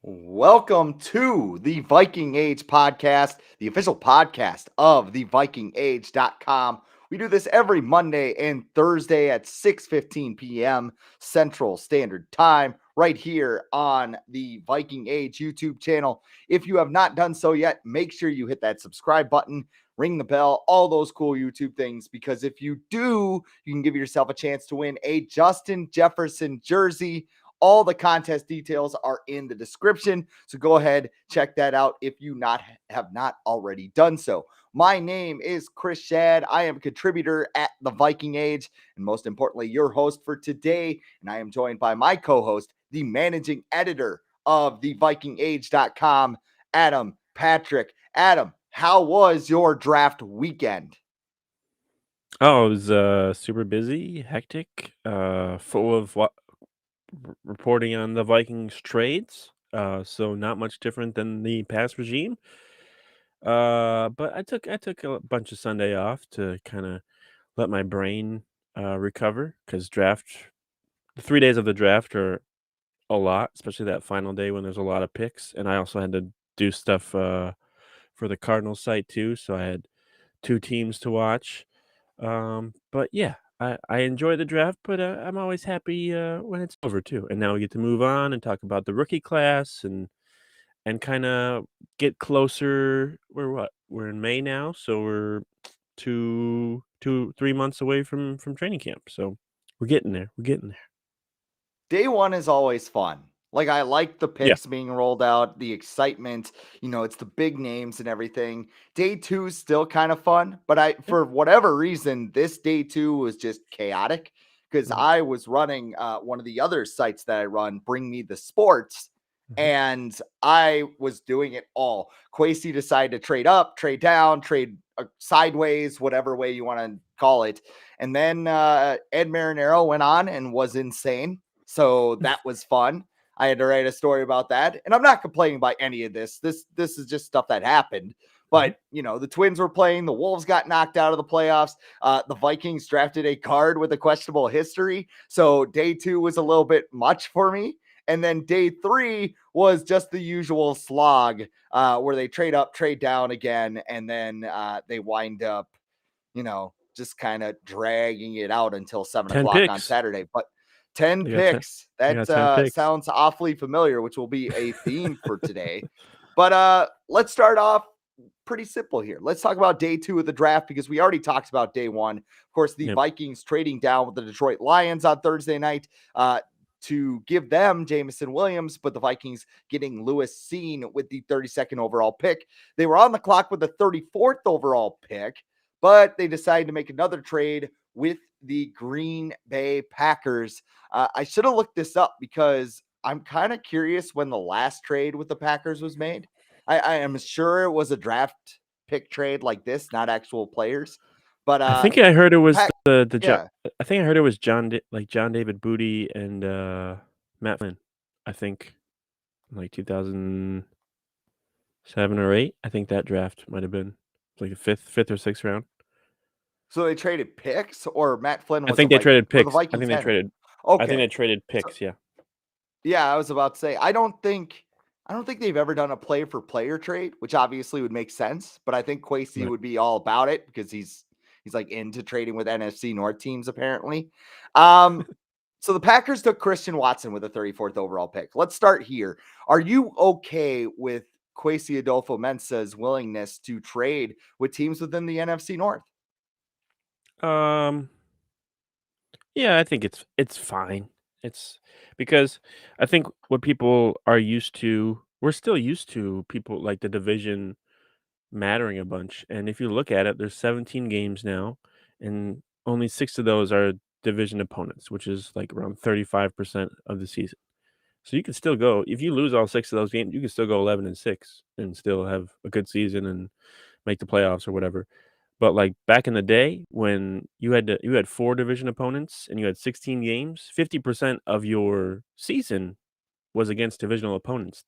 Welcome to the Viking Age podcast, the official podcast of thevikingage.com. We do this every Monday and Thursday at 6:15 p.m. Central Standard Time right here on the Viking Age YouTube channel. If you have not done so yet, make sure you hit that subscribe button, ring the bell, all those cool YouTube things, because if you do, you can give yourself a chance to win a Justin Jefferson jersey. All the contest details are in the description, so go ahead, check that out if you have not already done so. My name is Chris Schad. I am a contributor at the Viking Age, and most importantly, your host for today. And I am joined by my co-host, the managing editor of thevikingage.com, Adam Patrick. Adam, how was your draft weekend? Oh, it was super busy, hectic, full of reporting on the Vikings trades. So not much different than the past regime. But I took a bunch of Sunday off to kind of let my brain recover because the 3 days of the draft are a lot, especially that final day when there's a lot of picks. And I also had to do stuff for the Cardinals site too, so I had two teams to watch. But yeah, I enjoy the draft, but I'm always happy when it's over too. And now we get to move on and talk about the rookie class and kind of get closer. We're in May now, so we're 3 months away from training camp. So we're getting there. We're getting there. Day one is always fun. Like, I like the Yeah. picks being rolled out, the excitement, it's the big names and everything. Day two is still kind of fun, but Yeah. for whatever reason, this day two was just chaotic because Mhm. I was running one of the other sites that I run, Bring Me the Sports, Mhm. and I was doing it all. Quasey decided to trade up, trade down, trade sideways, whatever way you want to call it. And then Ed Marinero went on and was insane. So that was fun. I had to write a story about that. And I'm not complaining about any of this. This is just stuff that happened. Mhm. But, the Twins were playing. The Wolves got knocked out of the playoffs. The Vikings drafted a guard with a questionable history. So day two was a little bit much for me. And then day three was just the usual slog where they trade up, trade down again. And then they wind up, just kind of dragging it out until 10 7 o'clock on picks. Saturday. But 10 They got 10. picks. They That got 10 picks. sounds awfully familiar, which will be a theme for today. But let's start off pretty simple here. Let's talk about day two of the draft because we already talked about day one. Of course, the Yep. Vikings trading down with the Detroit Lions on Thursday night to give them Jameson Williams, but the Vikings getting Lewis Seen with the 32nd overall pick. They were on the clock with the 34th overall pick, but they decided to make another trade with the Green Bay Packers. I should have looked this up because I'm kind of curious when the last trade with the Packers was made. I am sure it was a draft pick trade like this, not actual players. But I think I heard it was Pack, the Jo yeah. I think I heard it was John David Booty and, Matt Flynn. I think, like, 2007 or 8. I think that draft might have been, like, the 5th or 6th round. So they traded picks, or Matt Flynn I was a think they Viking, traded or the picks. Vikings had him. I think Okay, they traded so picks, yeah. yeah, I was about to say I don't think they've ever done a player for player trade, which obviously would make sense. But I think Quasey Right. would be all about it because he's like into trading with NFC North teams apparently. Um, so the Packers took Christian Watson with the 34th overall pick. Let's start here. Are you okay with Kwesi Adolfo Mensa's willingness to trade with teams within the NFC North? Um, yeah, I think it's fine. It's because I think what people are used to we're still used to people like the division mattering a bunch. And if you look at it, there's 17 games now, and only 6 of those are division opponents, which is like around 35% of the season. So you can still go if you lose all 6 of those games, you can still go 11-6 and still have a good season and make the playoffs or whatever. But like back in the day when you had 4 division opponents and you had 16 games, 50% of your season was against divisional opponents.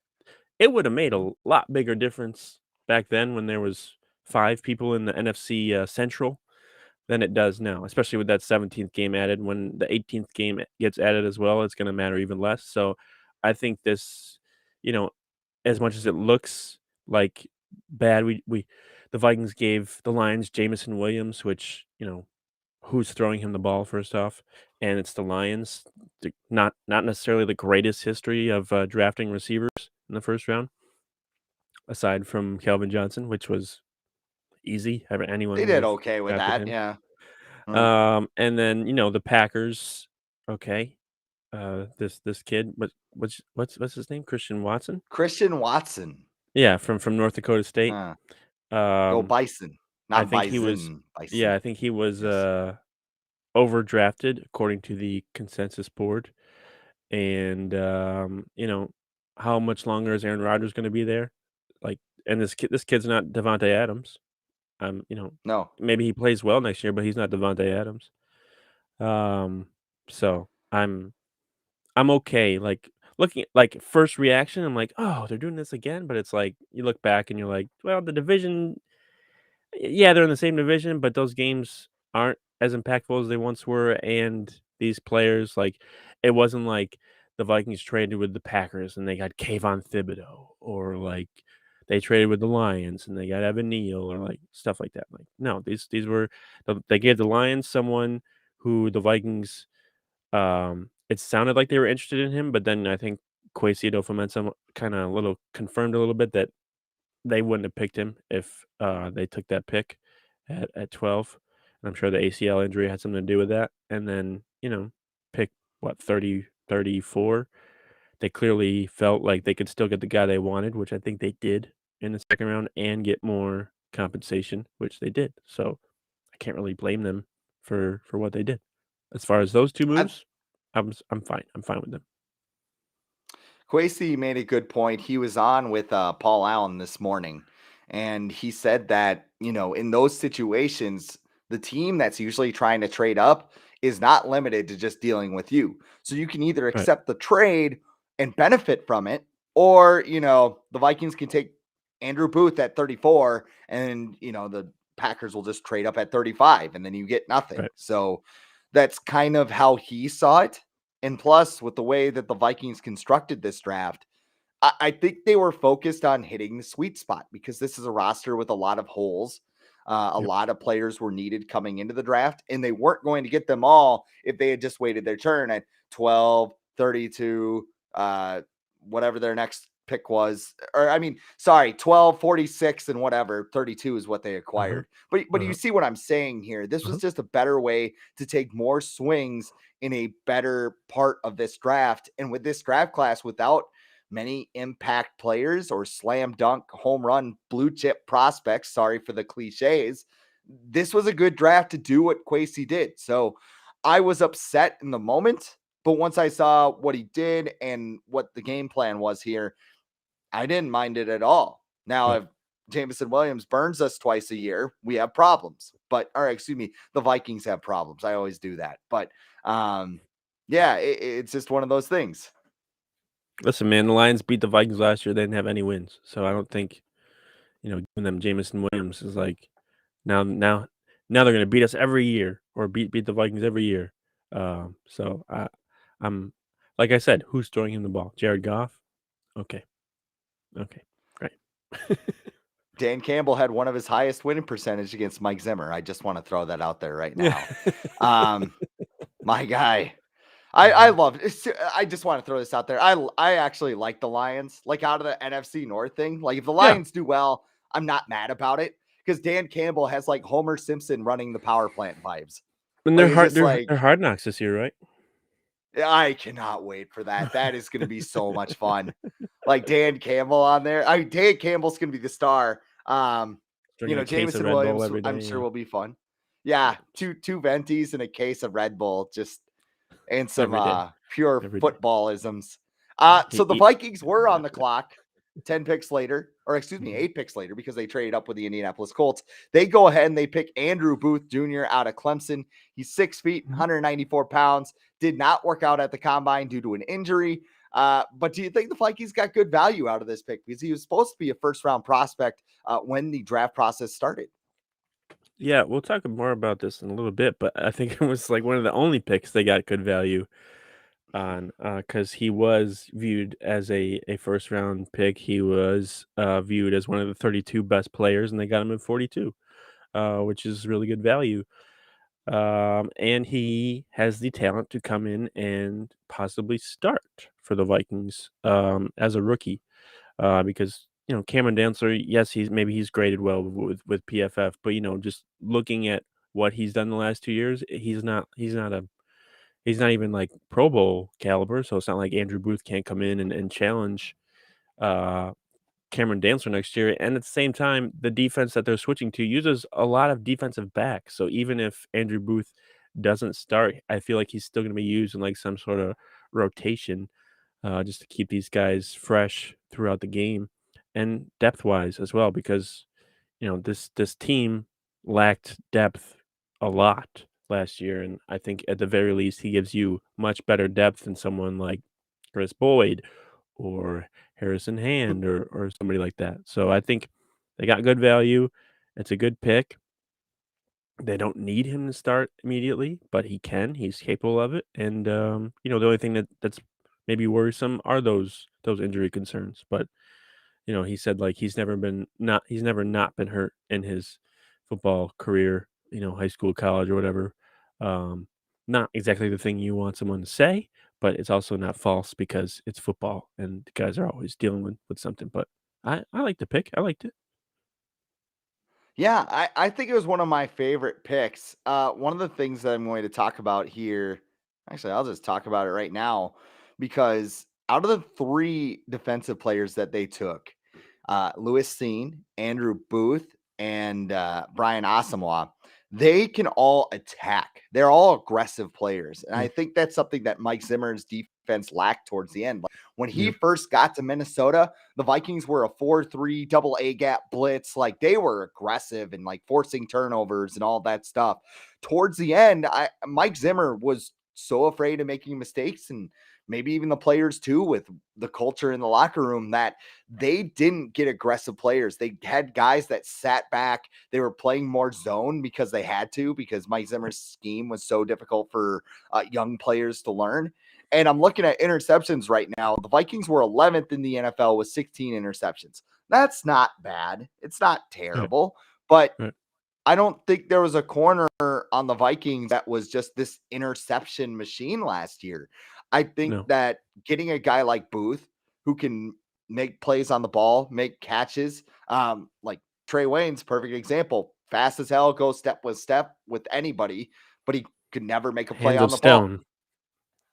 It would have made Mhm. a lot bigger difference back then when there was 5 people in the NFC, Central than it does now, especially with that 17th game added. When the 18th game gets added as well, it's gonna matter even less. So, I think this, as much as it looks like bad, the Vikings gave the Lions Jameson Williams, which, who's throwing him the ball first off, and it's the Lions. Not necessarily the greatest history of drafting receivers in the first round, aside from Calvin Johnson, which was easy. They Anyone would did have okay with drafted that, him. yeah. Mm. And then the Packers. Okay, this kid, what's his name? Christian Watson. Christian Watson. Yeah, from North Dakota State. Huh. Go Um, Bison, I not think he was. Bison, Yeah, I Bison. think he was Yes. overdrafted according to the consensus board. And how much longer is Aaron Rodgers going to be there? Like, and this kid's not Devontae Adams. No. Maybe he plays well next year, but he's not Devontae Adams. Um, so I'm okay. Like looking at like first reaction, I'm like, oh, they're doing this again. But it's like you look back and you're like, well, the division, yeah, they're in the same division, but those games aren't as impactful as they once were. And these players, like, it wasn't like the Vikings traded with the Packers and they got Kayvon Thibodeau, or like they traded with the Lions and they got Evan Neal, or like stuff like that. Like, no, these were they gave the Lions someone who the Vikings. It sounded like they were interested in him, but then I think Kwesi Adofo-Mensah kind of a little confirmed a little bit that they wouldn't have picked him if they took that pick at 12. And I'm sure the ACL injury had something to do with that. And then pick what 34. They clearly felt like they could still get the guy they wanted, which I think they did in the second round, and get more compensation, which they did. So I can't really blame them for what they did. As far as those two I moves, I'm fine. I'm fine with them. Kwesi made a good point. He was on with Paul Allen this morning, and he said that, in those situations, the team that's usually trying to trade up is not limited to just dealing with you. So you can either Right. accept the trade and benefit from it, or, the Vikings can take Andrew Booth at 34, and, the Packers will just trade up at 35, and then you get nothing. Right. So that's kind of how he saw it. And plus, with the way that the Vikings constructed this draft, I think they were focused on hitting the sweet spot because this is a roster with a lot of holes. A Yep. lot of players were needed coming into the draft, and they weren't going to get them all if they had just waited their turn at 12, 32, whatever their next pick was. Or, 12, 46, and whatever. 32 is what they Uh-huh. acquired. But you Uh-huh. see what I'm saying here? This was Uh-huh. just a better way to take more swings in a better part of this draft. And with this draft class, without many impact players or slam dunk home run blue chip prospects, sorry for the cliches, this was a good draft to do what Kwesi did. So I was upset in the moment, but once I saw what he did and what the game plan was here, I didn't mind it at all. Now, Right. if Jameson Williams burns us twice a year, we have problems. Excuse me, the Vikings have problems. I always do that. But yeah, it's just one of those things. Listen, man, the Lions beat the Vikings last year. They didn't have any wins, so I don't think giving them Jameson Williams is like now they're gonna beat us every year, or beat the Vikings every year. So I'm like I said, who's throwing him the ball? Jared Goff. Okay. Okay. Right. Dan Campbell had one of his highest winning percentage against Mike Zimmer. I just want to throw that out there right Yeah. now. Um, my guy. I Mhm. love it. I just want to throw this out there. I actually like the Lions, like out of the NFC North thing. Like if the Yeah, Lions do well, I'm not mad about it because Dan Campbell has like Homer Simpson running the power plant vibes. and Like they're it's hard. just They're like they're Hard Knocks this year, right? I cannot wait for that. That is going to be so much fun. Like Dan Campbell on there. Dan Campbell's going to be the star. Drinking a case of Jameson Red Bull Williams, every I'm day. sure Yeah. will be fun. Yeah, two ventis and a case of Red Bull, just and some Every day. pure Every day. footballisms. So He the Vikings were on the clock 10 picks later, or excuse me, Mhm. 8 picks later, because they traded up with the Indianapolis Colts. They go ahead and they pick Andrew Booth Jr. out of Clemson. He's 6 feet, Mhm. 194 pounds, did not work out at the combine due to an injury. But do you think the Vikings got good value out of this pick? Because he was supposed to be a first round prospect when the draft process started. Yeah, we'll talk more about this in a little bit, but I think it was like one of the only picks they got good value. on because he was viewed as a first round pick. He was viewed as one of the 32 best players, and they got him at 42, which is really good value. And he has the talent to come in and possibly start for the Vikings as a rookie. Because Cameron Dantzler, yes, he's graded well with PFF, but just looking at what he's done the last 2 years, he's not even like Pro Bowl caliber. So it's not like Andrew Booth can't come in and challenge uh, Cameron Dantzler next year. And at the same time, the defense that they're switching to uses a lot of defensive backs. So even if Andrew Booth doesn't start, I feel like he's still going to be used in like some sort of rotation just to keep these guys fresh throughout the game and depth wise as well, because this team lacked depth a lot last year, and I think at the very least he gives you much better depth than someone like Chris Boyd or Harrison Hand or somebody like that. So I think they got good value. It's a good pick. They don't need him to start immediately, but he can. He's capable of it. And the only thing that's maybe worrisome are those injury concerns. But he said like he's never not been hurt in his football career, high school, college, or whatever. Um, Not exactly the thing you want someone to say, but it's also not false because it's football and the guys are always dealing with something. But I like the pick. I liked it. Yeah, I think it was one of my favorite picks. One of the things that I'm going to talk about here, actually, I'll just talk about it right now because out of the three defensive players that they took, Lewis Seen, Andrew Booth, and Brian Asamoah, they can all attack. They're all aggressive players. And Yeah. I think that's something that Mike Zimmer's defense lacked towards the end. Like, when he Yeah. first got to Minnesota, the Vikings were a 4-3 double A gap blitz. Like, they were aggressive and like forcing turnovers and all that stuff. Towards the end, Mike Zimmer was so afraid of making mistakes, and maybe even the players too, with the culture in the locker room, that they didn't get aggressive players. They had guys that sat back. They were playing more zone because they had to, because Mike Zimmer's scheme was so difficult for young players to learn. And I'm looking at interceptions right now. The Vikings were 11th in the NFL with 16 interceptions. That's not bad. It's not Right. terrible, but Right. I don't think there was a corner on the Vikings that was just this interception machine last year. I think No. that getting a guy like Booth who can make plays on the ball, make catches, like Trey Wayne's perfect example, fast as hell, go step with anybody, but he could never make a play Hands on of the ball. stone.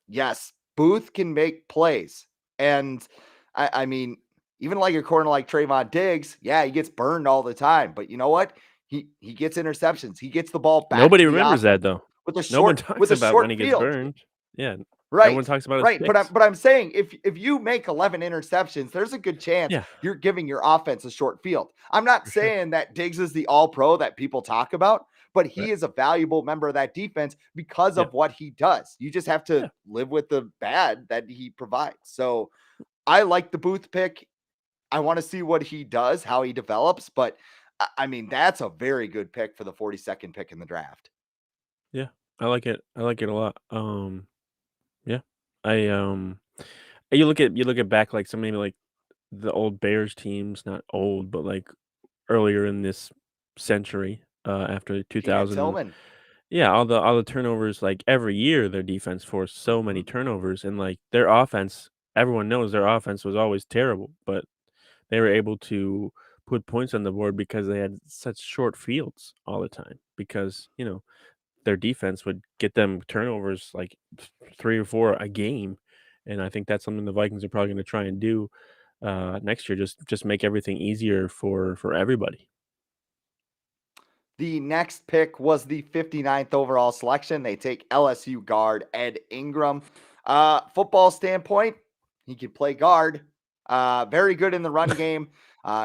Yes, Booth can make plays. And I mean, even like a corner like Trayvon Diggs, yeah, he gets burned all the time. But you know what? He gets interceptions. He gets the ball back Nobody to the remembers that offense though. with a No one short talks about when he gets field. burned. Yeah. Everyone Right. talks about his Right. But picks. I'm saying if you make 11 interceptions, there's a good chance Yeah, you're giving your offense a short field. I'm not for sure. saying that Diggs is the all pro that people talk about, but Right. he is a valuable member of that defense because Yeah. of what he does. You just have to Yeah. live with the bad that he provides. So I like the Booth pick. I want to see what he does, how he develops, but I mean, that's a very good pick for the 42nd pick in the draft. Yeah. I like it. I like it a lot. Yeah. I you look at back like some maybe like the old Bears teams, not old, but like earlier in this century, after T.J. 2000. Tillman. Yeah, all the turnovers, like every year their defense forced so many Mhm. turnovers, and like their offense, everyone knows their offense was always terrible, but they were able to put points on the board because they had such short fields all the time. Because their defense would get them turnovers like 3 or 4 a game, and I think that's something the Vikings are probably going to try and do next year. Just make everything easier for everybody. The next pick was the 59th overall selection. They take LSU guard Ed Ingram. Football standpoint, he could play guard. Very good in the run game.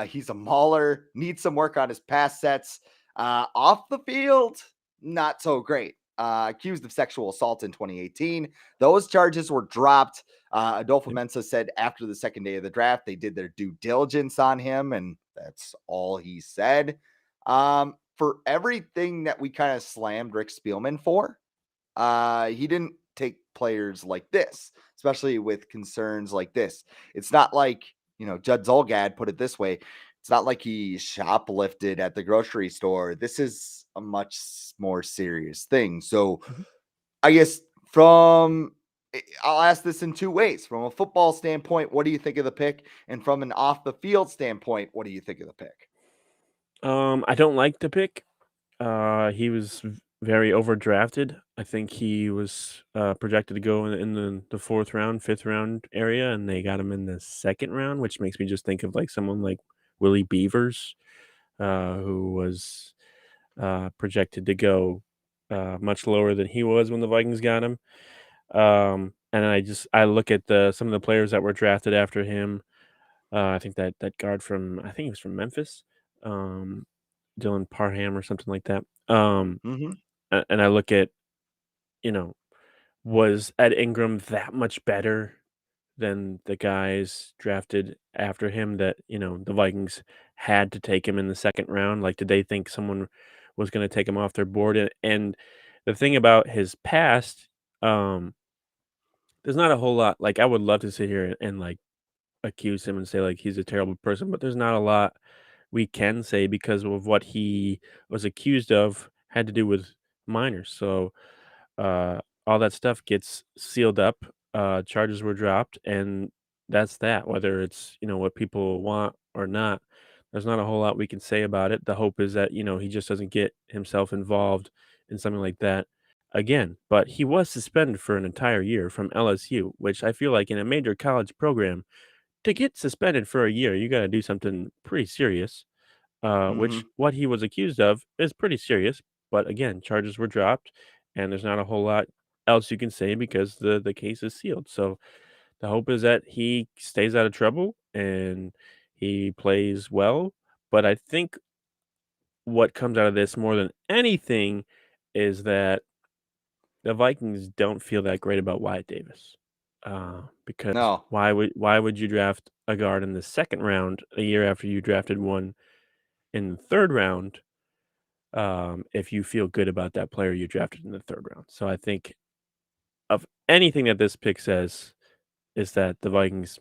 He's a mauler, needs some work on his pass sets. Off the field, not so great. Accused of sexual assault in 2018. Those charges were dropped. Adolfo Yep. Mensa said after the second day of the draft, they did their due diligence on him, and that's all he said. For everything that we kind of slammed Rick Spielman for, he didn't take players like this. especially with concerns like this. It's not like, Judd Zolgad put it this way. It's not like he shoplifted at the grocery store. This is a much more serious thing. So Mhm. I guess I'll ask this in two ways. From a football standpoint, what do you think of the pick? And from an off the field standpoint, what do you think of the pick? I don't like the pick. He was very overdrafted. I think he was projected to go in the fourth round, fifth round area, and they got him in the second round, which makes me just think of like someone like Willie Beavers, who was projected to go much lower than he was when the Vikings got him. And I look at the some of the players that were drafted after him. I think that guard from I think he was from Memphis, um, Dylan Parham or something like that. Mm-hmm. And I look at, you know, was Ed Ingram that much better than the guys drafted after him that, the Vikings had to take him in the second round? Like, did they think someone was going to take him off their board? And the thing about his past, um, there's not a whole lot. Like, I would love to sit here and like accuse him and say like he's a terrible person, but there's not a lot we can say because of what he was accused of had to do with minors. So uh, all that stuff gets sealed up. Charges were dropped, and that's that. Whether it's what people want or not, there's not a whole lot we can say about it. The hope is that he just doesn't get himself involved in something like that again. But he was suspended for an entire year from LSU, which I feel like in a major college program to get suspended for a year, you got to do something pretty serious. Mm-hmm. Which what he was accused of is pretty serious. But again, charges were dropped, and there's not a whole lot else you can say because the case is sealed. So the hope is that he stays out of trouble and he plays well. But I think what comes out of this more than anything is that the Vikings don't feel that great about Wyatt Davis. Because No. why would you draft a guard in the second round a year after you drafted one in the third round, if you feel good about that player you drafted in the third round? So I think of anything that this pick says is that the Vikings,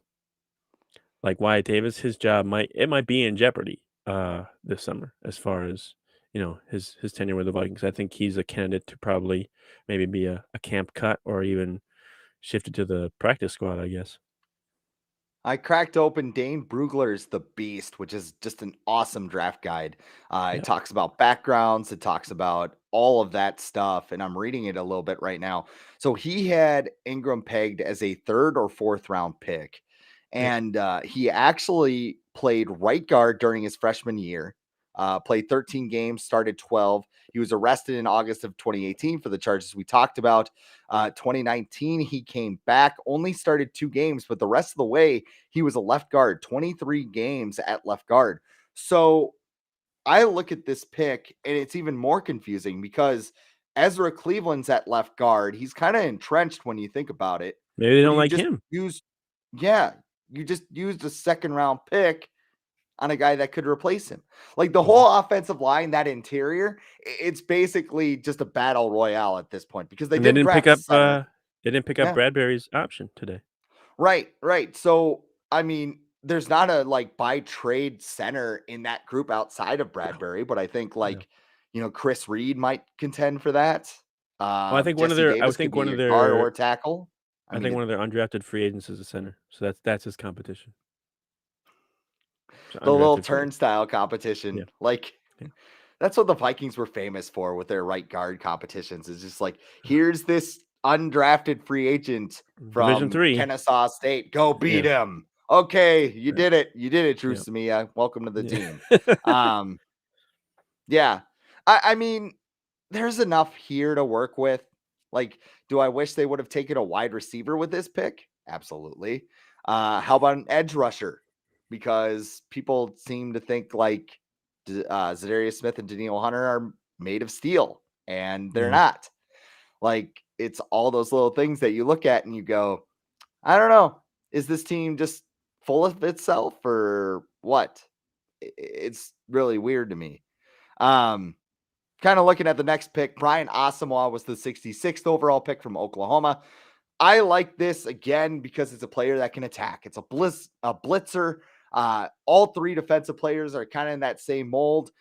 like Wyatt Davis, his job might be in jeopardy this summer as far as his tenure with the Vikings. I think he's a candidate to probably maybe be a camp cut or even shifted to the practice squad, I guess. I cracked open Dane Brugler's The Beast, which is just an awesome draft guide. It Yeah. talks about backgrounds, it talks about all of that stuff, and I'm reading it a little bit right now. So he had Ingram pegged as a third or fourth round pick, Yep. and he actually played right guard during his freshman year. Played 13 games, started 12. He was arrested in August of 2018 for the charges we talked about. 2019, he came back, only started 2 games, but the rest of the way, he was a left guard, 23 games at left guard. So I look at this pick and it's even more confusing because Ezra Cleveland's at left guard. He's kind of entrenched when you think about it, Maybe they but don't like him. yeah, you just used a second round pick on a guy that could replace him. Like the Mhm. whole offensive line, that interior, it's basically just a battle royale at this point because they And they did didn't pick draft a up center. Yeah. Bradbury's option today. Right, right. So, I mean, there's not a like by trade center in that group outside of No, Bradbury, but I think no. like, Chris Reed might contend for that. Well, I think one of Jesse their I Davis would could think be one a of guard or their a tackle. I I mean, think one of their undrafted free agents is a center. So that's his competition. So the little undrafted free agent. turnstile Yeah. competition. Like Yeah. that's what the Vikings were famous for with their right guard competitions. It's just like, here's this undrafted free agent Division from 3. Kennesaw State. Go beat Yeah. him. Okay, you Yeah. did it. You did it, Yeah. Trusamia. Welcome to the Yeah. team. Um, yeah. I mean, there's enough here to work with. Like, do I wish they would have taken a wide receiver with this pick? Absolutely. How about an edge rusher? Because people seem to think like Zadarius Smith and Daniil Hunter are made of steel, and they're Mhm. not. Like, it's all those little things that you look at and you go, I don't know. Is this team just full of itself or what? It's really weird to me. Um, Kind of looking at the next pick, Brian Asamoah was the 66th overall pick from Oklahoma. I like this again because it's a player that can attack. It's a blitzer. All three defensive players are kind of in that same mold.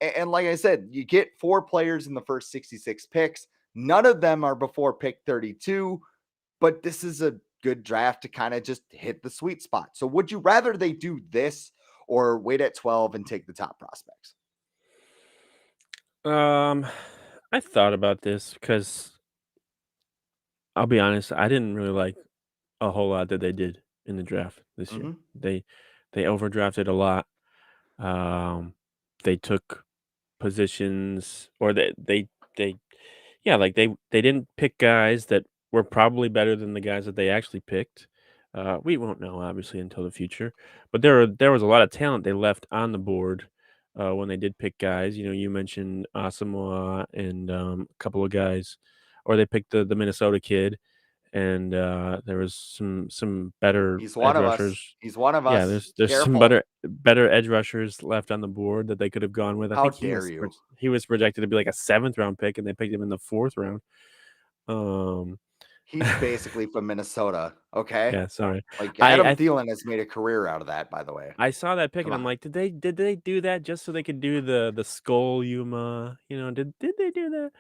And like I said, you get 4 players in the first 66 picks. None of them are before pick 32, but this is a good draft to kind of just hit the sweet spot. So would you rather they do this or wait at 12 and take the top prospects? I thought about this because I'll be honest, I didn't really like a whole lot that they did in the draft this year. Mm-hmm. They overdrafted a lot. Um, they took positions, or they yeah, like they didn't pick guys that were probably better than the guys that they actually picked. We won't know obviously until the future, but there was a lot of talent they left on the board when they did pick guys. You know, you mentioned Asamoah and a couple of guys, or they picked the Minnesota kid, and there was some better He's one edge of us. rushers. He's one of Yeah, us. there's some Careful. better edge rushers left on the board that they could have gone with. I How think dare you? he was projected to be like a 7th round pick, and they picked him in the 4th round. He's basically from Minnesota. Okay. Yeah, sorry. Like I Adam I th Thielen has made a career out of that, by the way. I saw that pick Come and I'm on. like, did they do that just so they could do the skull Yuma? You know, did they do that?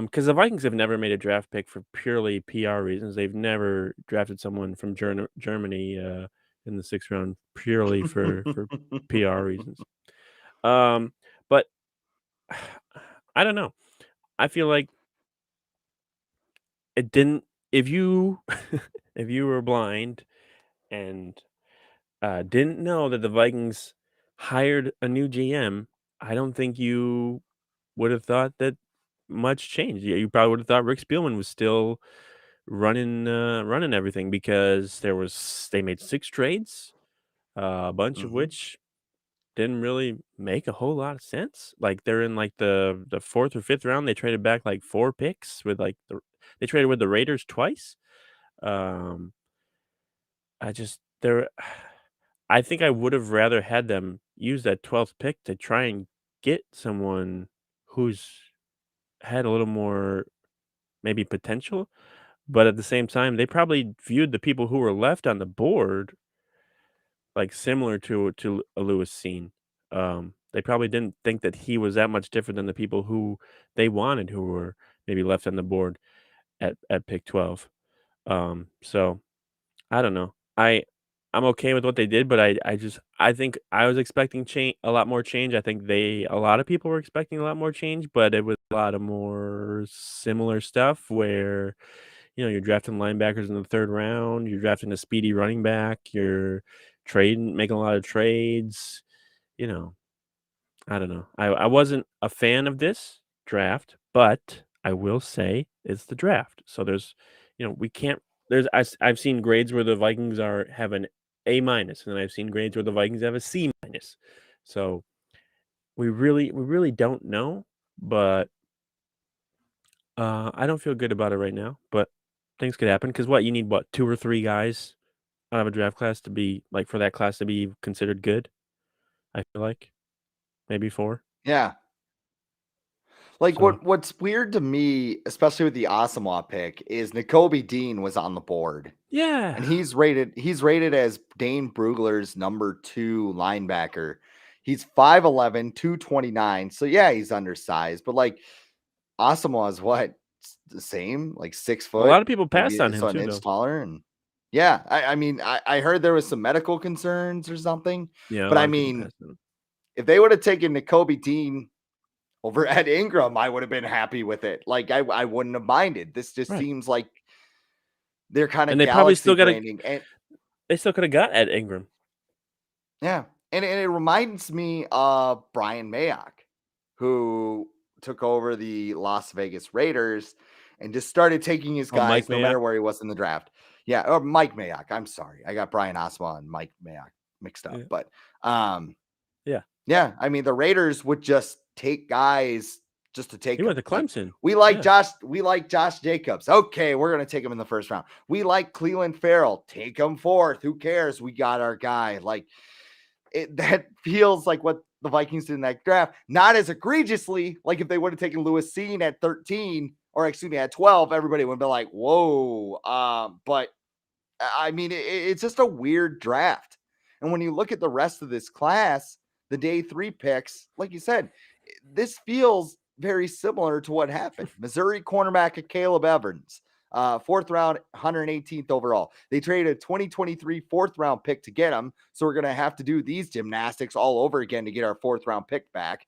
Because the Vikings have never made a draft pick for purely PR reasons. They've never drafted someone from Germany in the 6th round purely for PR reasons. Um, but I don't know. I feel like it didn't. If you if you were blind and didn't know that the Vikings hired a new GM, I don't think you would have thought that much changed. You probably would have thought Rick Spielman was still running everything because they made 6 trades, a bunch of Mhm. which didn't really make a whole lot of sense. Like they're in like the 4th or 5th round. They traded back like 4 picks with they traded with the Raiders twice. Um, I just there I think I would have rather had them use that 12th pick to try and get someone who's had a little more maybe potential, but at the same time, they probably viewed the people who were left on the board like similar to a Lewis Scene. They probably didn't think that he was that much different than the people who they wanted who were maybe left on the board at pick 12. So I don't know. I'm okay with what they did, but I think I was expecting change, a lot more change. I think a lot of people were expecting a lot more change, but it was a lot of more similar stuff where, you know, you're drafting linebackers in the 3rd round, you're drafting a speedy running back, you're making a lot of trades, you know. I don't know. I wasn't a fan of this draft, but I will say it's the draft. So there's, you know, we can't. I've seen grades where the Vikings have an A minus, and then I've seen grades where the Vikings have a C minus. So we really don't know, but I don't feel good about it right now. But things could happen because what you need, what 2 or 3 guys out of a draft class to be like for that class to be considered good. I feel like maybe 4. Yeah. Like So what's weird to me, especially with the Asamoah pick, is N'Kobe Dean was on the board. And yeah. he's rated as Dane Brugler's number 2 linebacker. He's 5'11, 229. So yeah, he's undersized, but like Asamoah is what? The same, like 6 A foot, lot of people passed on maybe him so an too, inch though. taller. And yeah, I mean, I heard there was some medical concerns or something, Yeah, a but I lot of people mean, passed on him. if they would have taken N'Kobe Dean over Ed Ingram, I would have been happy with it. Like I wouldn't have minded. This just Right, seems like they're kind and of galaxy branding. And they still coulda got Ed Ingram. yeah, and it reminds me of Brian Mayock, who took over the Las Vegas Raiders and just started taking his Oh, Mike guys no Mayock? matter where he was in the draft. Yeah, or Mike Mayock. I'm sorry. I got Brian Oswald and Mike Mayock mixed up. Yeah, But um, yeah. yeah, I mean the Raiders would just take guys just to He take went them. to Like Clemson. we Yeah, like Josh Jacobs. Okay, we're gonna take him in the first round. We like Cleveland Farrell. Take him 4th. Who cares? We got our guy. Like that feels like what the Vikings did in that draft. Not as egregiously, like if they would have taken Lewis Cine at 13, or excuse me, at 12, everybody would have been like, whoa. But I mean, it's just a weird draft. And when you look at the rest of this class, the day 3 picks, like you said, this feels very similar to what happened. Missouri cornerback Caleb Evans, 4th round, 118th overall. They traded a 2023 4th round pick to get him. So we're going to have to do these gymnastics all over again to get our 4th round pick back.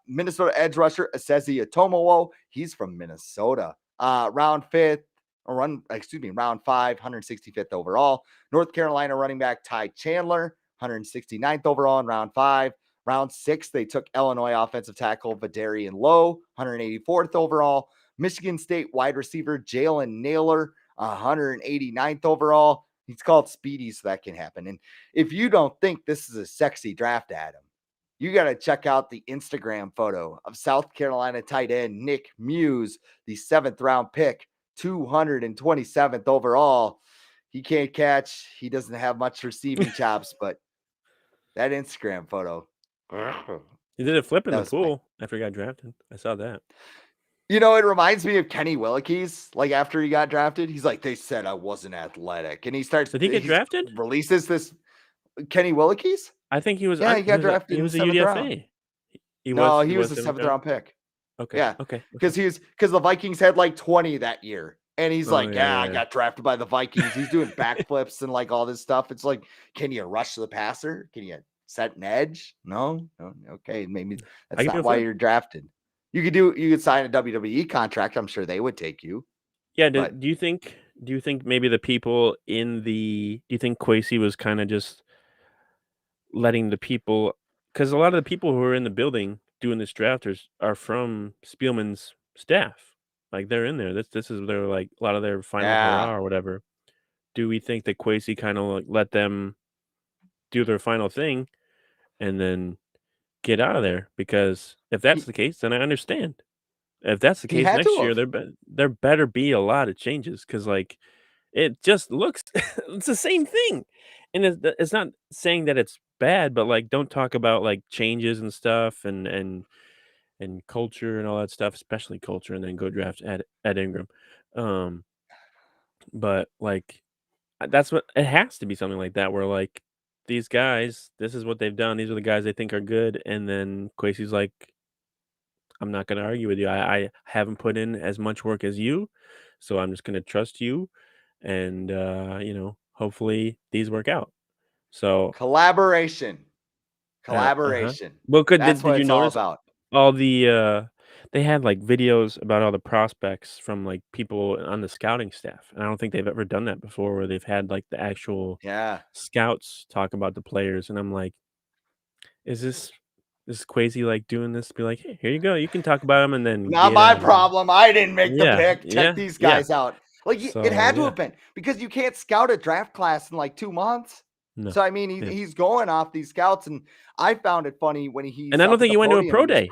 Minnesota edge rusher Asezi Atomowo. He's from Minnesota. Round 5, round 5, 165th overall. North Carolina running back Ty Chandler, 169th overall in round 5. Round 6, they took Illinois offensive tackle Vadarian Lowe, 184th overall. Michigan State wide receiver Jalen Naylor, 189th overall. He's called Speedy, so that can happen. And if you don't think this is a sexy draft, Adam, you got to check out the Instagram photo of South Carolina tight end Nick Muse, the 7th round pick, 227th overall. He can't catch. He doesn't have much receiving chops, but that Instagram photo. He did a flip in the pool after he got drafted. I saw that. You know, it reminds me of Kenny Willekes. Like after he got drafted, he's like, they said I wasn't athletic. And he starts. Did he get drafted? Releases this Kenny Willekes? I think he was. Yeah, he got drafted. He was a UDFA. Round. He was a 7th round pick. Okay. Yeah. Okay. Because the Vikings had like 20 that year. And he's I got drafted by the Vikings. He's doing backflips and like all this stuff. It's like, can you rush the passer? Can you set an edge? No. Okay. Maybe that's not why you're drafted. You could sign a WWE contract. I'm sure they would take you. Yeah. Do you think maybe the people do you think Kwesi was kind of just letting the people, because a lot of the people who are in the building doing this drafters are from Spielman's staff. Like they're in there. This is their like a lot of their final hurrah or whatever. Do we think that Kwesi kind of like let them do their final thing and then get out of there? Because if that's the case, then I understand. If that's the case next year, there better be a lot of changes, because like it just looks it's the same thing. And it's not saying that it's bad, but like don't talk about like changes and stuff and culture and all that stuff, especially culture, and then go draft at Ingram. But like that's what it has to be, something like that, where like these guys, this is what they've done. These are the guys they think are good, and then Kwesi's like, I'm not going to argue with you. I haven't put in as much work as you, so I'm just going to trust you, and hopefully these work out. So collaboration. Well, did you notice all the they had like videos about all the prospects from like people on the scouting staff, and I don't think they've ever done that before, where they've had like the actual scouts talk about the players, and I'm like, is this Kwesi like doing this to be like, hey, here you go, you can talk about them, and then not my problem. I didn't make the pick. Check these guys out. Like it had to have been, because you can't scout a draft class in like 2 months. No. So I mean, he's going off these scouts, and I found it funny when and I don't think he went to a pro day.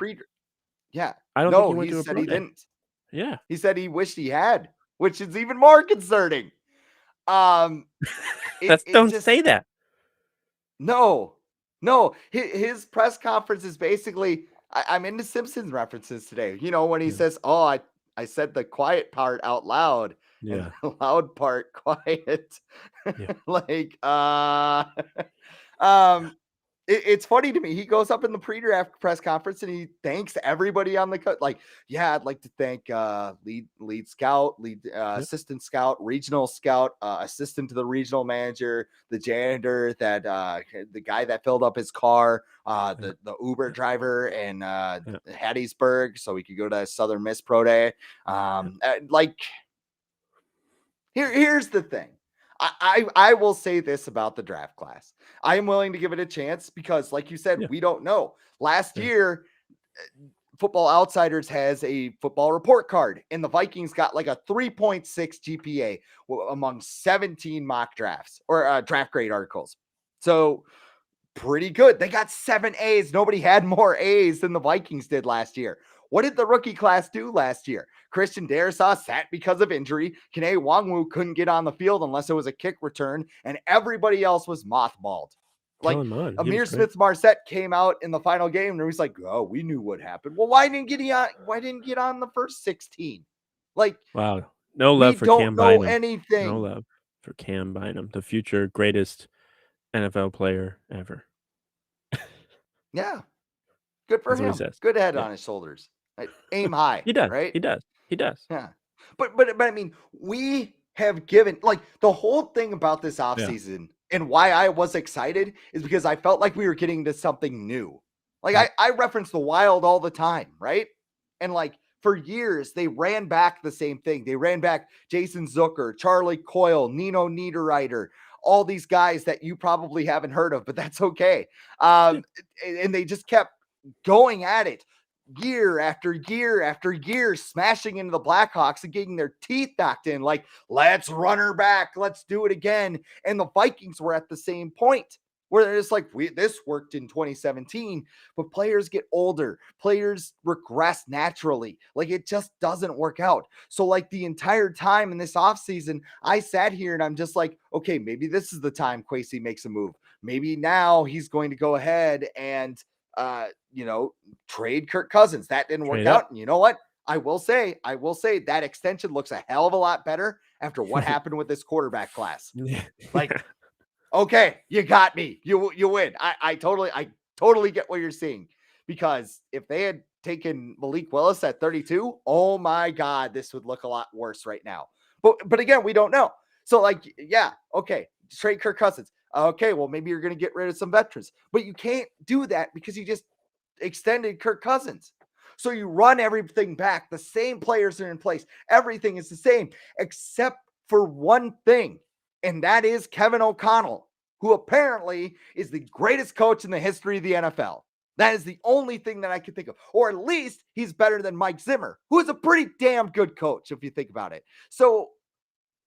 I don't think he went to a pro day. He didn't. Yeah, he said he wished he had, which is even more concerning. Don't say that. No. His press conference is basically, I'm into Simpsons references today. You know, when he says, "Oh, I said the quiet part out loud." Yeah. And the loud part quiet. Yeah. It's funny to me. He goes up in the pre-draft press conference and he thanks everybody on the cut. Like, yeah, I'd like to thank lead scout, assistant scout, regional scout, assistant to the regional manager, the janitor, that the guy that filled up his car, the Uber driver in Hattiesburg, so we could go to Southern Miss Pro Day. Here's the thing. I will say this about the draft class. I am willing to give it a chance because, like you said, we don't know. Last year, Football Outsiders has a football report card, and the Vikings got like a 3.6 GPA among 17 mock drafts or draft grade articles. So pretty good. They got 7 A's. Nobody had more A's than the Vikings did last year. What did the rookie class do last year? Christian Darrisaw sat because of injury. Kene Nwangwu couldn't get on the field unless it was a kick return, and everybody else was mothballed. Like Kellen Mond, he was Amir great. Smith-Marset came out in the final game and he was like, "Oh, we knew what happened." Well, why didn't get on? Why didn't get on the first 16? Like, Wow. No we love for don't Cam know Bynum. No anything. love for Cam Bynum, the future greatest NFL player ever. Yeah, good for That's what he him. says. Good head Yeah. on his shoulders. Right? Aim high, He does. right? He does. He does. Yeah. But I mean, we have given like the whole thing about this Yeah. offseason and why I was excited is because I felt like we were getting to something new. Like Yep. I reference the Wild all the time, right? And like for years, they ran back the same thing. They ran back Jason Zucker, Charlie Coyle, Nino Niederreiter, all these guys that you probably haven't heard of, but that's okay. And they just kept going at it year after year after year, smashing into the Blackhawks and getting their teeth knocked in. Like, let's run her back. Let's do it again. And the Vikings were at the same point where they're just like, this worked in 2017, but players get older, players regress naturally. Like, it just doesn't work out. So, like, the entire time in this offseason, I sat here and I'm just like, okay, maybe this is the time Kwesi makes a move. Maybe now he's going to go ahead and trade Kirk Cousins. That didn't work Trade out. up. And you know what? I will say that extension looks a hell of a lot better after what happened with this quarterback class. Like, okay, you got me. You win. I totally get what you're seeing, because if they had taken Malik Willis at 32, oh my God, this would look a lot worse right now. But again, we don't know. So like, yeah, okay, trade Kirk Cousins. Okay, well, maybe you're going to get rid of some veterans, but you can't do that because you just extended Kirk Cousins. So you run everything back. The same players are in place. Everything is the same except for one thing, and that is Kevin O'Connell, who apparently is the greatest coach in the history of the NFL. That is the only thing that I can think of. Or at least he's better than Mike Zimmer, who is a pretty damn good coach, if you think about it. So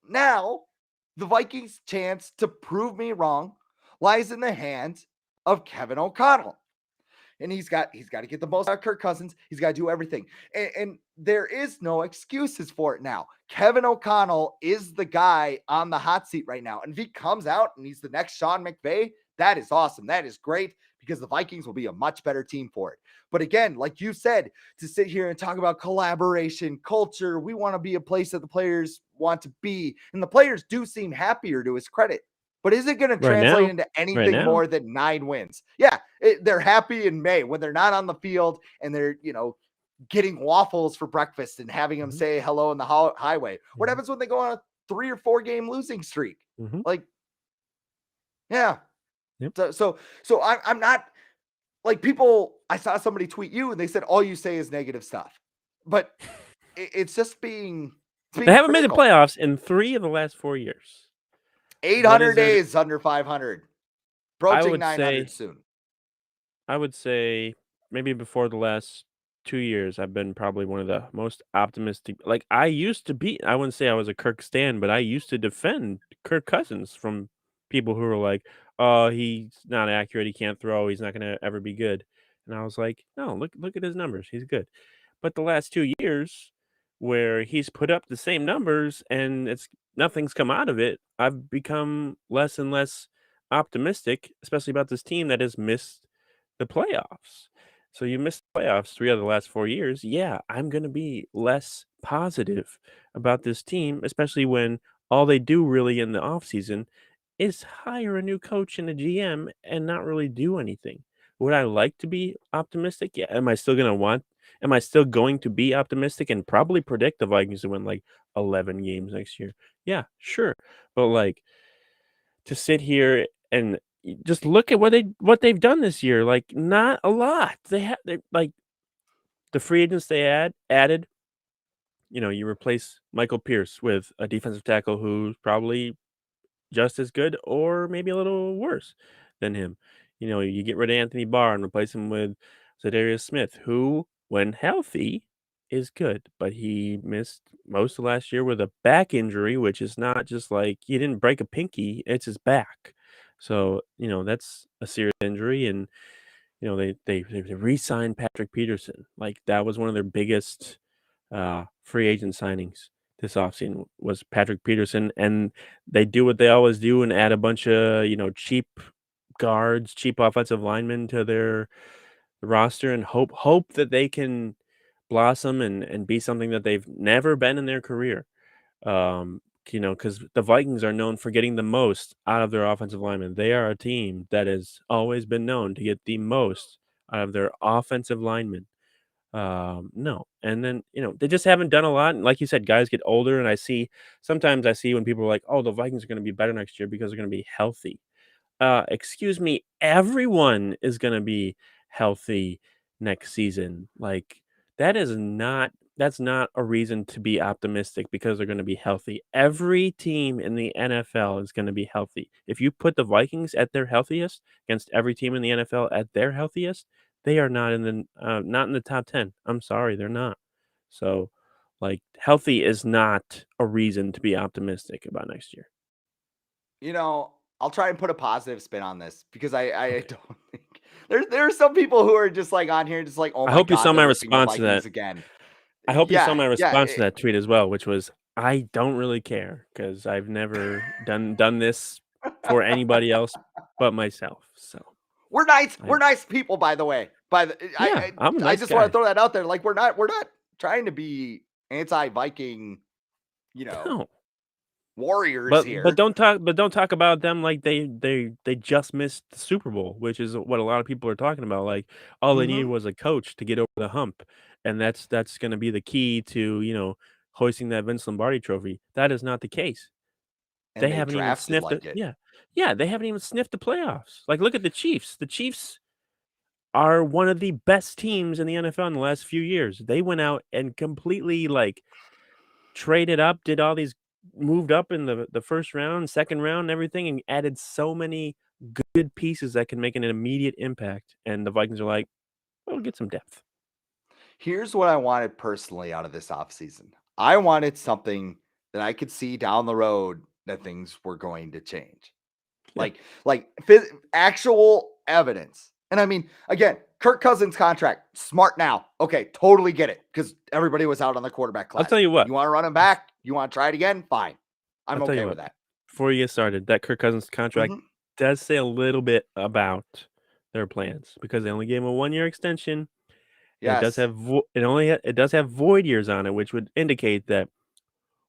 now the Vikings' chance to prove me wrong lies in the hands of Kevin O'Connell. And he's got to get the most out of Kirk Cousins. He's got to do everything. And there is no excuses for it now. Kevin O'Connell is the guy on the hot seat right now. And if he comes out and he's the next Sean McVay, that is awesome. That is great, because the Vikings will be a much better team for it. But again, like you said, to sit here and talk about collaboration, culture, we want to be a place that the players want to be. And the players do seem happier, to his credit. But is it going to translate into anything more than 9 wins? Yeah, they're happy in May when they're not on the field and they're, getting waffles for breakfast and having them say hello on the highway. What happens when they go on a 3 or 4 game losing streak? Like, yeah. Yep. So I'm not like people. I saw somebody tweet you and they said all you say is negative stuff, but it's just being. They haven't made the playoffs in 3 of the last 4 years. 800 days under 500. Approaching 900 soon. I would say maybe before the last 2 years, I've been probably one of the most optimistic. Like, I used to be, I wouldn't say I was a Kirk stan, but I used to defend Kirk Cousins from people who were like, "Oh, he's not accurate. He can't throw. He's not going to ever be good." And I was like, "No, look at his numbers. He's good." But the last 2 years, where he's put up the same numbers and nothing's come out of it, I've become less and less optimistic, especially about this team that has missed the playoffs. So you missed the playoffs 3 out of the last 4 years. Yeah, I'm gonna be less positive about this team, especially when all they do really in the offseason is hire a new coach and a GM and not really do anything. Would I like to be optimistic? Yeah. Am I still going to be optimistic and probably predict the Vikings to win like 11 games next year? Yeah, sure. But like, to sit here and just look at what they've done this year, like, not a lot. They like, the free agents they added, you replace Michael Pierce with a defensive tackle who's probably just as good or maybe a little worse than him. You get rid of Anthony Barr and replace him with Zadarius Smith, who, when healthy, is good, but he missed most of last year with a back injury, which is not just like he didn't break a pinky, it's his back. So, that's a serious injury. And, they re-signed Patrick Peterson. Like, that was one of their biggest free agent signings this offseason was Patrick Peterson, and they do what they always do and add a bunch of, cheap guards, cheap offensive linemen to their roster and hope that they can blossom and be something that they've never been in their career. Because the Vikings are known for getting the most out of their offensive linemen. They are a team that has always been known to get the most out of their offensive linemen. No, and then they just haven't done a lot. And like you said, guys get older, and sometimes I see when people are like, "Oh, the Vikings are going to be better next year because they're going to be healthy." Excuse me, everyone is gonna be healthy next season. Like, that's not a reason to be optimistic because they're gonna be healthy. Every team in the NFL is gonna be healthy. If you put the Vikings at their healthiest against every team in the NFL at their healthiest, they are not in the top 10. I'm sorry, they're not. So, like, healthy is not a reason to be optimistic about next year. I'll try and put a positive spin on this because I Okay. don't think there are some people who are just like on here, just like, oh I my hope you God, saw they're my ripping the response to Vikings that. again. I hope you saw Yeah, my yeah. response to that tweet as well, which was, "I don't really care because 'cause I've never done this for anybody else but myself." So, We're nice. I We're nice people, by the way. By the yeah, I'm a I nice just want to guy. throw that out there. Like we're not trying to be anti-Viking, you know, No, warriors here. don't talk about them like they just missed the Super Bowl, which is what a lot of people are talking about, like, all they needed Hmm. was a coach to get over the hump, and that's gonna be the key to, hoisting that Vince Lombardi trophy. That is not the case. And They they haven't even drafted sniffed it. like it. Yeah. Yeah, they haven't even sniffed the playoffs. Like, look at the Chiefs. The Chiefs are one of the best teams in the NFL in the last few years. They went out and completely, like, traded up, did all these moved up in the 1st round, 2nd round, and everything, and added so many good pieces that can make an immediate impact, and the Vikings are like, "We'll get some depth." Here's what I wanted personally out of this offseason. I wanted something that I could see down the road that things were going to change. Yeah. Actual evidence. And I mean, again, Kirk Cousins contract, smart now. Okay, totally get it because everybody was out on the quarterback I'll class. tell you what. You want to run him back? You want to try it again? Fine. I'll I'm tell you okay with what, that. before you get started, that Kirk Cousins contract Mhm. does say a little bit about their plans because they only gave him a 1-year extension. And it does Yes. have it does have void years on it, which would indicate that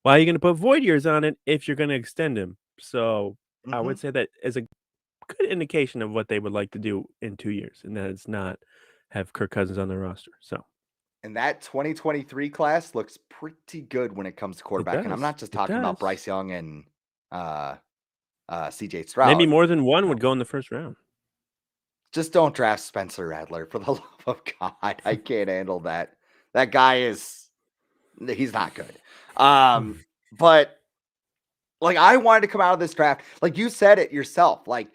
why are you gonna put void years on it if you're gonna extend him? So, I Hmm. would say that is a good indication of what they would like to do in 2 years, and that it's not have Kirk Cousins on their roster. So, And that 2023 class looks pretty good when it comes to it quarterback. And I'm does, not just it talking about does. Bryce Young and uh, CJ Maybe Stroud. more than one No, would go in the 1st round. just don't draft Spencer Rattler for the love of God. I can't handle that. That guy he's not good. But like I wanted to come out of this draft, like you said it yourself, like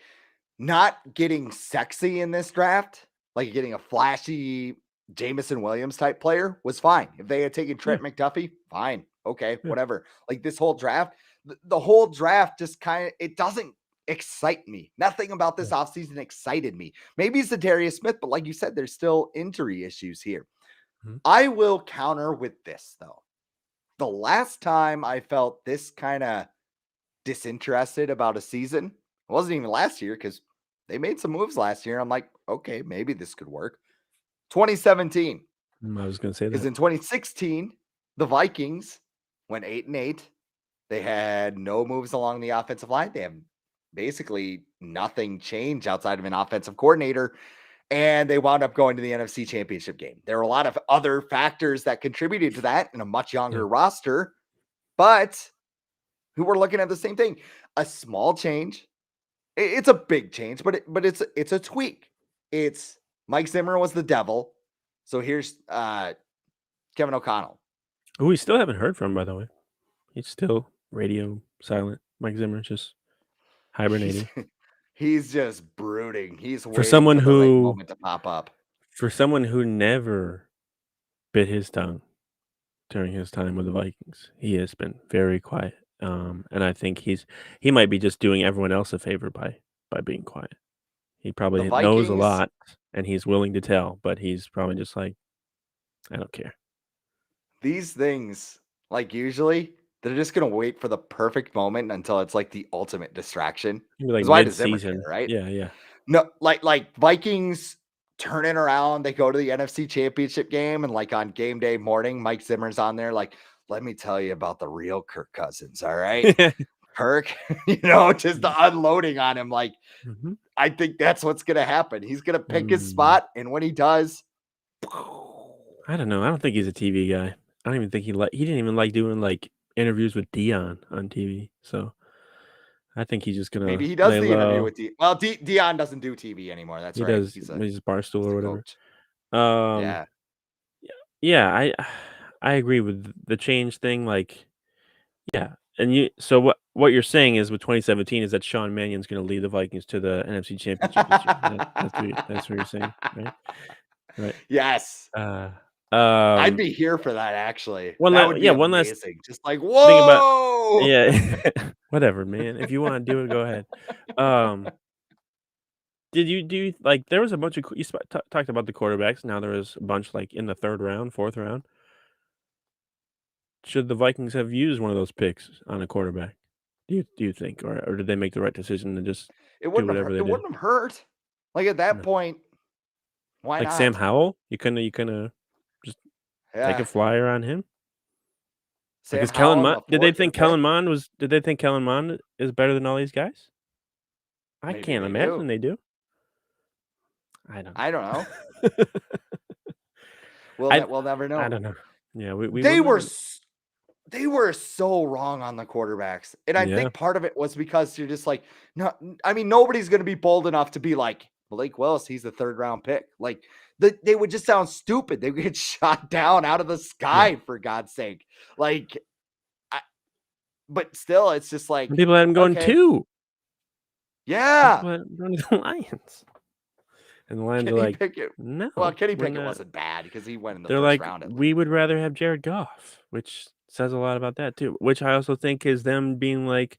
not getting sexy in this draft, like getting a flashy Jamison Williams type player was fine. If they had taken Yeah, Trent McDuffie, fine. Okay, yeah, whatever. Like this whole draft, the whole draft just kind of it doesn't excite me. Nothing about this yeah. offseason excited me. Maybe it's the Darius Smith, but like you said, there's still injury issues here. Mhm. I will counter with this though. The last time I felt this kind of disinterested about a season, it wasn't even last year because they made some moves last year. I'm like, okay, maybe this could work. 2017, I was gonna say because that. in 2016, the Vikings went 8-8. They had no moves along the offensive line. They have basically nothing change outside of an offensive coordinator. And they wound up going to the NFC Championship game. There were a lot of other factors that contributed to that in a much Yeah. younger roster, but who were looking at the same thing. A small change. It's a big change, but it's a tweak. It's Mike Zimmer was the devil. So here's Kevin O'Connell. Oh, we still haven't heard from him, by the way. He's still radio silent. Mike Zimmer's just He's hibernating. he's just brooding. He's For waiting someone for the right who moment to pop up. for someone who never bit his tongue during his time with the Vikings, he has been very quiet. And I think he might be just doing everyone else a favor by being quiet. He The probably knows a Vikings, lot and he's willing to tell, but he's probably just like, I don't care. these things, like usually, they're just gonna wait for the perfect moment until it's like the ultimate distraction. Maybe like Because why does Zimmer care, mid-season. right? Yeah, yeah. No, like Vikings turning around, they go to the NFC Championship game, and like on game day morning, Mike Zimmer's on there, like, let me tell you about the real Kirk Cousins. All right, Kirk, just the unloading on him. Like, Mhm. I think that's what's gonna happen. He's gonna pick his Mm. spot, and when he does, I don't know. I don't think he's a TV guy. I don't even think he didn't even like doing like interviews with Dion on TV. So I think he's just maybe gonna he does lay the interview low. with Dion doesn't do TV anymore. That's He right. does. He's Barstool He's or a whatever. coach. Um, Yeah. yeah, I agree with the change thing. Like, yeah, and so what you're saying is with 2017 is that Sean Mannion's going to lead the Vikings to the NFC Championship this year. That's what you're saying, right? Right. Yes. Uh, I'd um, be here for that, actually. one That last would be yeah, one last amazing. Just like, thing about whoa! yeah, whatever, man. If you want to do it, go ahead. Um, did you do like there was a bunch of talked about the quarterbacks. Now there was a bunch like in the third round, fourth round. Should the Vikings have used one of those picks on a quarterback? Do you think, or did they make the right decision and just do whatever they It did? wouldn't have hurt. Like at that No. point, why Like Sam not? Howell, you couldn't just take a Yeah. flyer on him. Like Sam is Kellen Howell in Mond? the fourth or fifth? Did they think Kellen Mond is better than all these guys? I Maybe can't they do. imagine they do. I don't I don't know. know. I We'll never I know. don't know. Yeah, we will They were never. s- they were so wrong on the quarterbacks. And I Yeah, think part of it was because you're just like, no, I mean, nobody's going to be bold enough to be like, Blake Willis, he's the third round pick. Like, they would just sound stupid. They would get shot down out of the yeah. sky, for God's sake. Like, I, but still, it's just And like, people had him going okay, 2. Some yeah. people had him going to the Lions, and the Lions are Kenny like, Pickett. Well, "No, Kenny we're Pickett not." wasn't bad because he went in the They're first like, round at least. "We would rather have Jared Goff," which says a lot about that too, which I also think is them being like,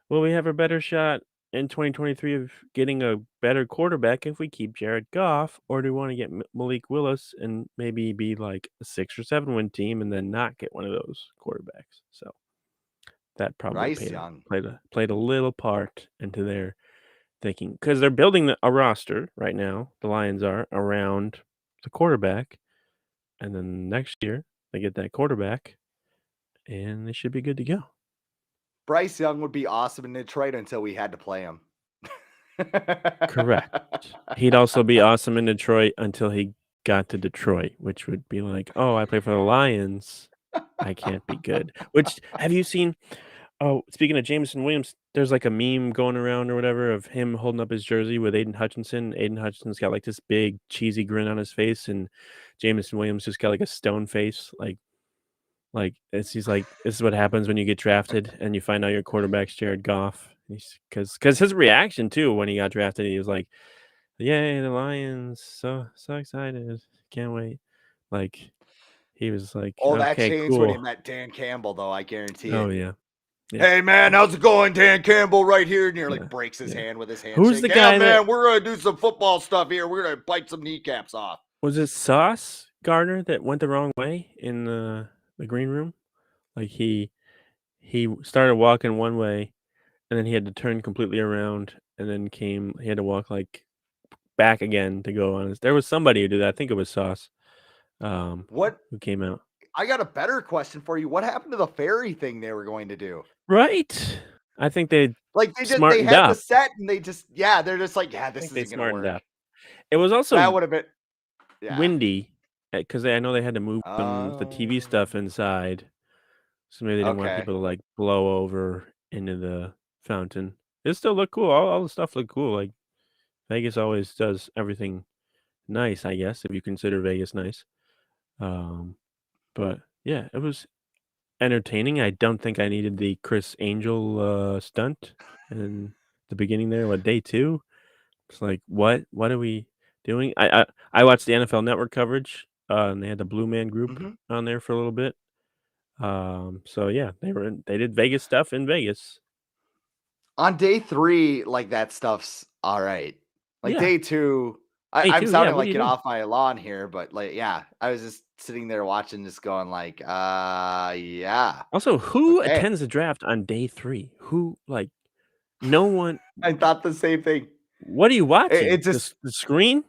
"Well, we have a better shot in 2023 of getting a better quarterback if we keep Jared Goff, or do we wanna get Malik Willis and maybe be like a 6 or 7 win team and then not get one of those quarterbacks?" So, that probably Bryce Young. played a little part into their thinking because 'cause they're building a roster right now, the Lions are, around the quarterback, and then next year, they get that quarterback, and they should be good to go. Bryce Young would be awesome in Detroit until we had to play him. Correct. He'd also be awesome in Detroit until he got to Detroit, which would be like, "Oh, I play for the Lions. I can't be good." Which have you seen speaking of Jameson Williams, there's like a meme going around or whatever of him holding up his jersey with Aiden Hutchinson. Aiden Hutchinson's got like this big cheesy grin on his face, and Jameson Williams just got like a stone face. He's like, this is what happens when you get drafted and you find out your quarterback's Jared Goff. Because his reaction too when he got drafted, he was like, "Yay, the Lions! So excited, can't wait!" Like he was like, Oh, that "Okay, changed when he cool." met Dan Campbell, though. I guarantee Oh it. yeah, yeah, Hey, man, how's it going? Dan Campbell right here. And you're yeah, like breaks his yeah. hand with his Who's handshake. the Yeah, guy that man, we're going to do some football stuff here. We're going to bite some kneecaps off. was it? Sauce Gardner that went the wrong way in the green room. Like he started walking one way, and then he had to turn completely around, and then he had to walk like back again to go on his there was somebody who did that, I think it was Sauce, What? who came out. I got a better question for you. What happened to the fairy thing they were going to do? Right! I think they Like they smartened had the up. set and they're just like, yeah, I this think they isn't going to smartened work. up. It was That also would have been, yeah. windy, because I know they had to move the TV Um, stuff inside, so maybe they didn't want okay. people to, like, blow over into the fountain. It still looked cool, all the stuff looked cool, like, Vegas always does everything nice, I guess, if you consider Vegas nice. Um, but, yeah, it was entertaining. I don't think I needed the Chris Angel, stunt in the beginning there, day 2? It's like, what are we doing? I watched the NFL Network coverage, and they had the Blue Man Group Mhm. on there for a little bit. So yeah, they did Vegas stuff in Vegas. On day 3, like, that stuff's all right. Like, Yeah. day 2, Day I'm 2, yeah, sounding what are like you get doing? off my lawn here, but, like, yeah, I was just sitting there watching, just going like, yeah, Also, who okay. attends the draft on day 3? Who like, no one I thought the same thing. What are you watching? It just The screen?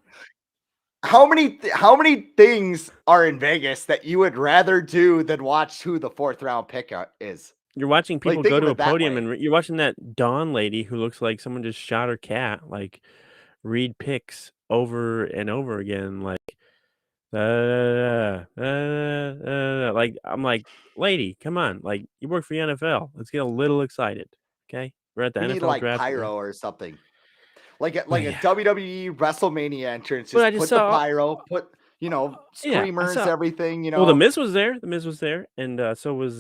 how many things are in Vegas that you would rather do than watch who the fourth round pick is? You're watching Like, people think go of to a it that podium way. and you're watching that Dawn lady who looks like someone just shot her cat, like, read picks over and over again, like, like, I'm like, "Lady, come on, like, you work for the NFL. Let's get a little excited, okay? We're at the We need NFL like draft now." pyro or something. Like But a yeah. WWE WrestleMania entrance. But I Just just put the saw pyro, put yeah, I screamers, saw everything. well, The Miz was there, and, so was,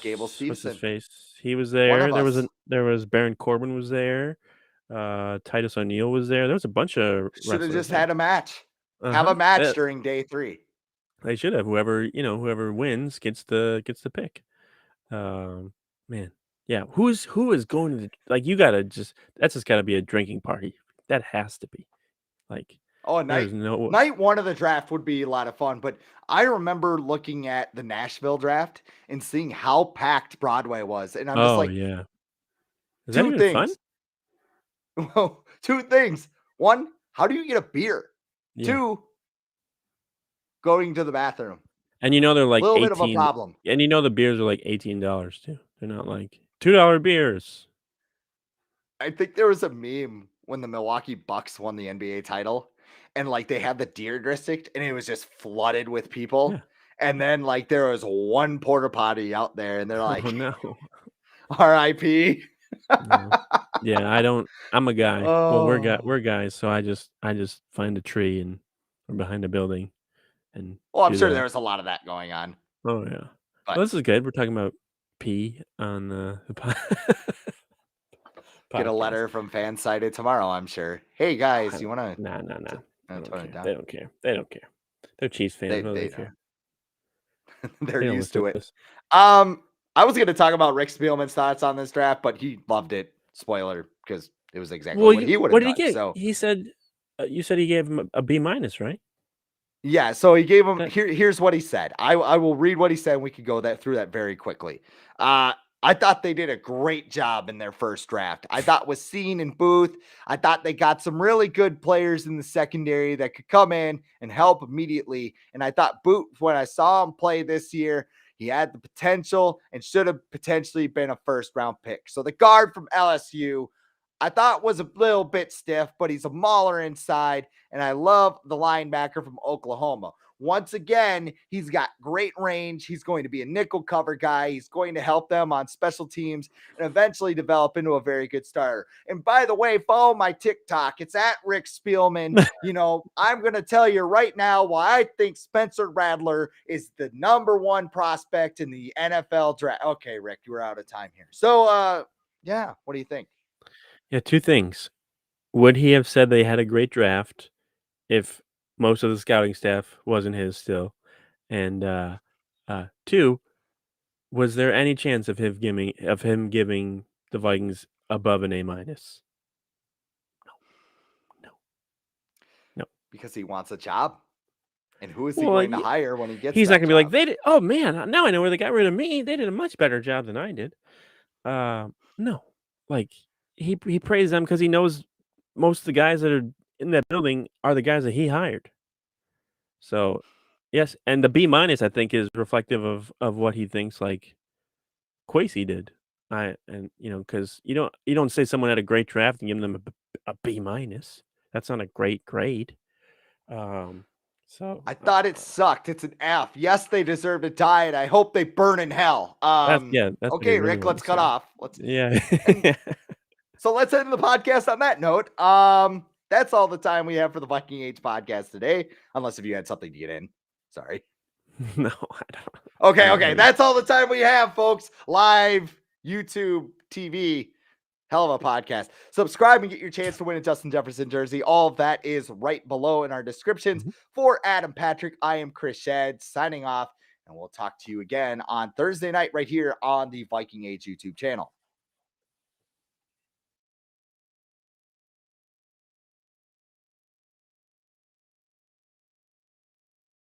Gable what's his Steveson, face? He was one there. of us. There was Baron Corbin was there, Titus O'Neil was there. There was a bunch of Should have wrestlers just there. had a match. Have Uh-huh. a match during day 3. They should have. Whoever wins gets the pick. Um, man. Yeah, who is going to like, you gotta just that's just gotta be a drinking party. That has to be. Like, Oh, there's no night 1 of the draft would be a lot of fun, but I remember looking at the Nashville draft and seeing how packed Broadway was, and I'm just Oh, like, yeah. Is that two even fun? things. Well, two things. One, how do you get a beer? Yeah. Two, going to the bathroom. And they're like Little bit of a 18 problem. and the beers are like $18 too. They're not like $2 beers. I think there was a meme when the Milwaukee Bucks won the NBA title, and like they had the Deer District, and it was just flooded with Yeah. people. And then like there was one porta potty out there, and they're Oh, like, no. "R.I.P." No. Yeah, I don't I'm a guy. Well, Oh, we're guys, so I just find a tree and or behind a building and well, I'm do sure there that. was a lot of that going on, Oh, yeah. but Well, this is good. We're talking about pee on the get a podcast. letter from Fansided tomorrow, I'm sure. Hey I guys, you don't want nah, nah, nah. to I don't tone it care. down? They don't care. They don't care. They're Chiefs fans. What do They they don't. care? They're They don't used listen to to it. this. Um, I was going to talk about Rick Spielman's thoughts on this draft, but he loved it. Spoiler, because it was exactly Well, what he would what have did he done. get? So He said you said he gave him a B minus, right? yeah, so he gave him That here's what he said. I will read what he said and we could go through that very quickly. I thought they did a great job in their first draft. I thought with Scene and Booth, I thought they got some really good players in the secondary that could come in and help immediately. And I thought Booth, when I saw him play this year, he had the potential and should have potentially been a first round pick. So the guard from LSU, I thought was a little bit stiff, but he's a mauler inside. And I love the linebacker from Oklahoma. Once again, he's got great range. He's going to be a nickel cover guy. He's going to help them on special teams and eventually develop into a very good starter. And by the way, follow my TikTok. It's at Rick Spielman. I'm going to tell you right now why I think Spencer Rattler is the number 1 prospect in the NFL draft. Okay, Rick, you were out of time here. So, yeah, what do you think? yeah, two things. Would he have said they had a great draft if most of the scouting staff wasn't his still? And two, was there any chance of him giving the Vikings above an A minus? No, no. Because he wants a job. And who is he Well, going to hire when he gets he's not that gonna be like job? they did. Oh man, now I know where they got rid of me. They did a much better job than I did. No, like he praised them because he knows most of the guys that are in that building are the guys that he hired. So yes, and the B minus I think is reflective of what he thinks like Quasey did. Because you don't say someone had a great draft and give them a B minus. That's not a great grade. Um, so I thought it sucked. It's an F. Yes, they deserve to die, and I hope they burn in hell. that's what he Okay, really Rick, wanted let's to cut say. off. Yeah. And so let's end the podcast on that note. That's all the time we have for the Viking Age podcast today, unless if you had something to get in. Sorry. No, I don't. Okay. That's all the time we have, folks. Live YouTube TV. Hell of a podcast. Subscribe and get your chance to win a Justin Jefferson jersey. All of that is right below in our descriptions. Mhm. For Adam Patrick, I am Chris Schad signing off, and we'll talk to you again on Thursday night right here on the Viking Age YouTube channel.